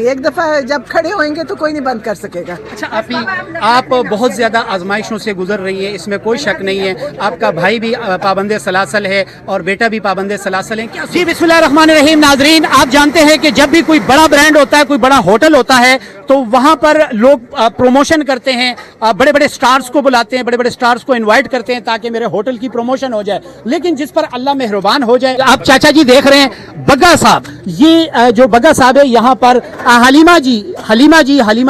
ایک دفعہ جب کھڑے ہوئیں گے تو کوئی نہیں بند کر سکے گا. اچھا آپ بہت زیادہ آزمائشوں سے گزر رہی ہیں، اس میں کوئی شک نہیں ہے. آپ کا بھائی بھی پابند سلاسل ہے اور بیٹا بھی پابند سلاسل ہے. کیا جی بسم اللہ الرحمن الرحیم. ناظرین، آپ جانتے ہیں کہ جب بھی کوئی بڑا برانڈ ہوتا ہے، کوئی بڑا ہوٹل ہوتا ہے، تو وہاں پر لوگ پروموشن کرتے ہیں، بڑے بڑے سٹارز کو بلاتے ہیں، بڑے بڑے سٹارز کو انوائٹ کرتے ہیں تاکہ میرے ہوٹل کی پروموشن ہو جائے. لیکن جس پر اللہ مہربان ہو جائے. آپ چاچا جی دیکھ رہے ہیں بگا صاحب، یہ جو بگا صاحب ہے یہاں پر حلیمہ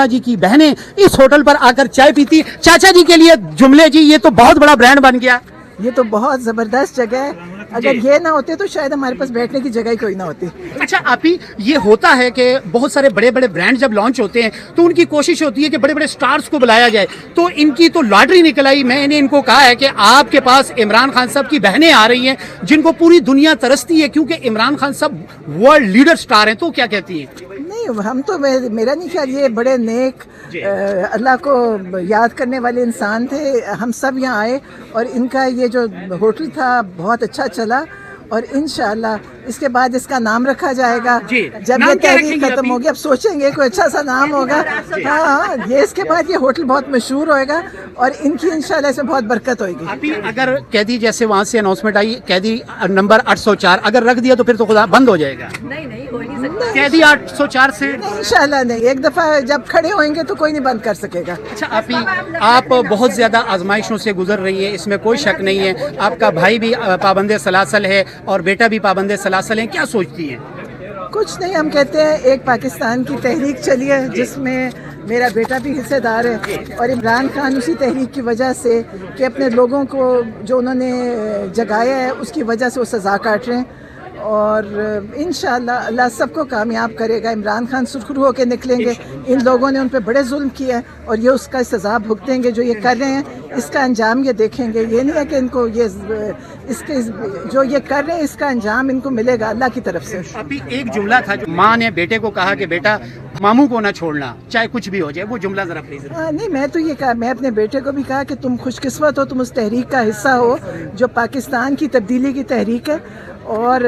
جی کی بہنیں اس ہوٹل پر آ کر چائے پیتی. چاچا جی کے لیے جملے جی، یہ تو بہت بڑا برانڈ بن گیا. یہ تو بہت زبردست جگہ ہے. اگر یہ نہ ہوتے تو شاید ہمارے پاس بیٹھنے کی جگہ ہی کوئی نہ ہوتی. اچھا آپ ہی، یہ ہوتا ہے کہ بہت سارے بڑے بڑے برانڈ جب لانچ ہوتے ہیں تو ان کی کوشش ہوتی ہے کہ بڑے بڑے سٹارز کو بلایا جائے. تو ان کی تو لاٹری نکل آئی. میں نے ان کو کہا ہے کہ آپ کے پاس عمران خان صاحب کی بہنیں آ رہی ہیں جن کو پوری دنیا ترستی ہے، کیونکہ عمران خان صاحب ورلڈ لیڈر سٹار ہیں. تو کیا کہتی ہیں؟ نہیں، ہم تو میرا نہیں خیال، یہ بڑے نیک اللہ کو یاد کرنے والے انسان تھے. ہم سب یہاں آئے اور ان کا یہ جو ہوٹل تھا بہت اچھا چلا، اور انشاءاللہ اس کے بعد اس کا نام رکھا جائے گا. جب یہ تحریک ختم ہوگی اب سوچیں گے کوئی اچھا سا نام ہوگا. ہاں، یہ اس کے بعد یہ ہوٹل بہت مشہور ہوئے گا اور ان کی انشاءاللہ اس میں بہت برکت ہوئے گی. اگر قیدی جیسے وہاں سے اناؤنسمنٹ آئی قیدی نمبر 804 اگر رکھ دیا تو پھر تو خدا بند ہو جائے گا. نہیں ہو نہیں سکتا. قیدی 804 سے انشاءاللہ نہیں. ایک دفعہ جب کھڑے ہوئیں گے تو کوئی نہیں بند کر سکے گا. اچھا آپ بہت زیادہ آزمائشوں سے گزر رہی ہیں، اس میں کوئی شک نہیں ہے. آپ کا بھائی بھی پابند سلاسل ہے اور بیٹا بھی پابند سلاسل ہیں. کیا سوچتی ہیں؟ کچھ نہیں، ہم کہتے ہیں ایک پاکستان کی تحریک چلی ہے جس میں میرا بیٹا بھی حصے دار ہے، اور عمران خان اسی تحریک کی وجہ سے کہ اپنے لوگوں کو جو انہوں نے جگایا ہے اس کی وجہ سے وہ سزا کاٹ رہے ہیں. اور انشاءاللہ اللہ سب کو کامیاب کرے گا. عمران خان سرخرو ہو کے نکلیں گے. ان لوگوں نے ان پہ بڑے ظلم کیا ہے اور یہ اس کا سزا بھگتیں گے. جو یہ کر رہے ہیں اس کا انجام یہ دیکھیں گے. یہ نہیں ہے کہ ان کو اس کے جو یہ کر رہے ہیں اس کا انجام ان کو ملے گا اللہ کی طرف سے. ابھی ایک جملہ تھا جو ماں نے بیٹے کو کہا کہ بیٹا ماموں کو نہ چھوڑنا چاہے کچھ بھی ہو جائے، وہ جملہ ذرا پلیز. نہیں، میں تو یہ کہا، میں اپنے بیٹے کو بھی کہا کہ تم خوش قسمت ہو، تم اس تحریک کا حصہ ہو جو پاکستان کی تبدیلی کی تحریک ہے، اور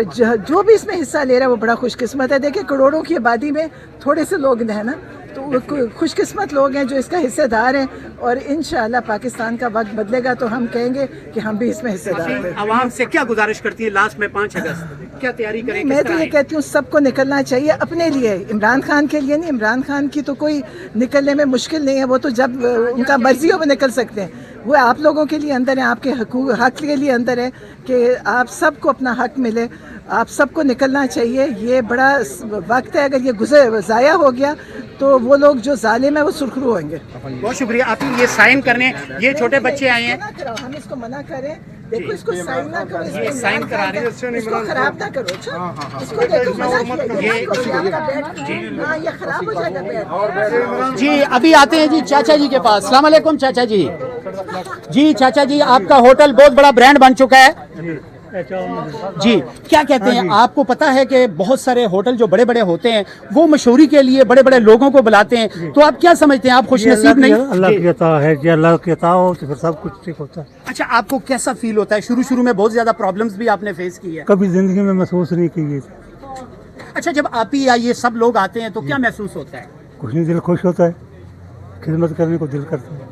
جو بھی اس میں حصہ لے رہا ہے وہ بڑا خوش قسمت ہے. دیکھیں کروڑوں کی آبادی میں تھوڑے سے لوگ ہیں نا، تو وہ خوش قسمت لوگ ہیں جو اس کا حصے دار ہیں. اور انشاءاللہ پاکستان کا وقت بدلے گا تو ہم کہیں گے کہ ہم بھی اس میں حصے دار ہیں. عوام سے کیا گزارش کرتی ہے لاسٹ میں 5 اگست کیا تیاری کریں؟ میں تو یہ کہتی ہوں سب کو نکلنا چاہیے اپنے لیے، عمران خان کے لیے نہیں. عمران خان کی تو کوئی نکلنے میں مشکل نہیں ہے، وہ تو جب ان کا مرضی ہو وہ نکل سکتے ہیں. وہ آپ لوگوں کے لیے اندر ہے، آپ کے حق کے لیے اندر ہے کہ آپ سب کو اپنا حق ملے. آپ سب کو نکلنا چاہیے. یہ بڑا وقت ہے، اگر یہ ضائع ہو گیا تو وہ لوگ جو ظالم ہیں وہ سرخرو ہوئیں گے. بہت شکریہ. آپ یہ سائن کرنے، یہ چھوٹے بچے آئے ہیں، ہم اس کو منع کریں. دیکھو اس کو سائن نہ کرو، یہ سائن کرا رہے ہیں، اس کو خراب نہ کرو. اچھا اس کو دیکھو یہ خراب ہو جائے گا بیٹ. جی ابھی آتے ہیں جی چاچا جی کے پاس. السلام علیکم چاچا جی. جی چاچا جی، آپ کا ہوٹل بہت بڑا برانڈ بن چکا ہے جی. کیا کہتے ہیں؟ آپ کو پتا ہے کہ بہت سارے ہوٹل جو بڑے بڑے ہوتے ہیں وہ مشہوری کے لیے بڑے بڑے لوگوں کو بلاتے ہیں، تو آپ کیا سمجھتے ہیں؟ آپ خوش نصیب نہیں؟ اللہ کی عطا ہے کہ اللہ کی عطا ہو تو پھر سب کچھ ٹھیک ہوتا ہے. اچھا آپ کو کیسا فیل ہوتا ہے؟ شروع میں بہت زیادہ پرابلمز بھی آپ نے فیس کی ہے. کبھی زندگی میں محسوس نہیں کی. اچھا جب آپ ہی یا یہ سب لوگ آتے ہیں تو کیا محسوس ہوتا ہے؟ کچھ نہیں، دل خوش ہوتا ہے، خدمت کرنے کو دل کرتا ہے.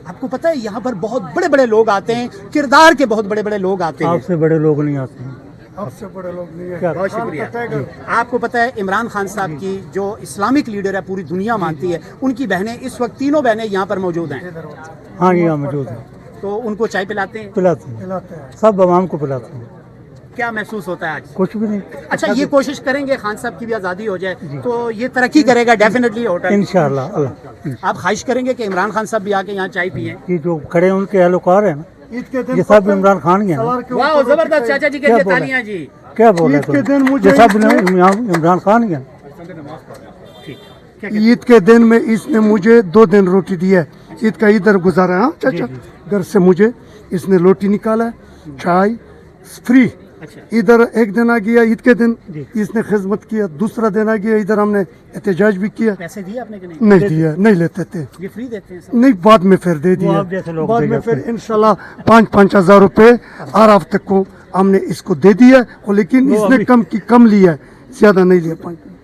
آپ کو پتا ہے یہاں پر بہت بڑے بڑے لوگ آتے ہیں، کردار کے بہت بڑے بڑے لوگ آتے ہیں. آپ سے بڑے لوگ نہیں آتے ہیں. آپ سے بڑے لوگ نہیں ہیں. بہت شکریہ. آپ کو پتا ہے عمران خان صاحب کی جو اسلامک لیڈر ہے پوری دنیا مانتی ہے، ان کی بہنیں اس وقت تینوں بہنیں یہاں پر موجود ہیں. ہاں یہاں موجود ہیں. تو ان کو چائے پلاتے ہیں؟ پلاتے ہیں، سب عوام کو پلاتے ہیں. کیا محسوس ہوتا ہے آج؟ کچھ بھی نہیں. اچھا یہ کوشش کریں گے خان صاحب کی بھی آزادی ہو جائے تو یہ ترقی کرے گا ڈیفینیٹلی ہوٹل انشاءاللہ. اللہ آپ خواہش کریں گے کہ عمران خان صاحب بھی آ کے یہاں چائے پیئیں؟ یہ جو کھڑے ہیں ان کے اہلکار ہیں نا، یہ سب عمران خان ہی ہیں. واہ زبردست. چاچا جی کے لیے تالیاں جی. کیا بول رہے ہیں؟ یہ سب عمران خان ہی ہیں. عید کے دن میں اس نے مجھے 2 دن روٹی دی ہے. عید کا ادھر گزارا. ہاں چاچا گھر سے مجھے اس نے روٹی نکالا، چائے فری. ادھر ایک دن آ گیا عید کے دن اس نے خدمت کیا. دوسرا دن آ گیا ادھر ہم نے احتجاج بھی کیا. پیسے دیے آپ نے کہ نہیں دیا، نہیں لیتے تھے. یہ فری دیتے ہیں؟ نہیں بعد میں پھر دے دیا. بعد میں پھر انشاءاللہ 5-5 ہزار روپے ہر ہفتے کو ہم نے اس کو دے دیا. لیکن اس نے کم لیا ہے، زیادہ نہیں لیا.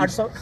800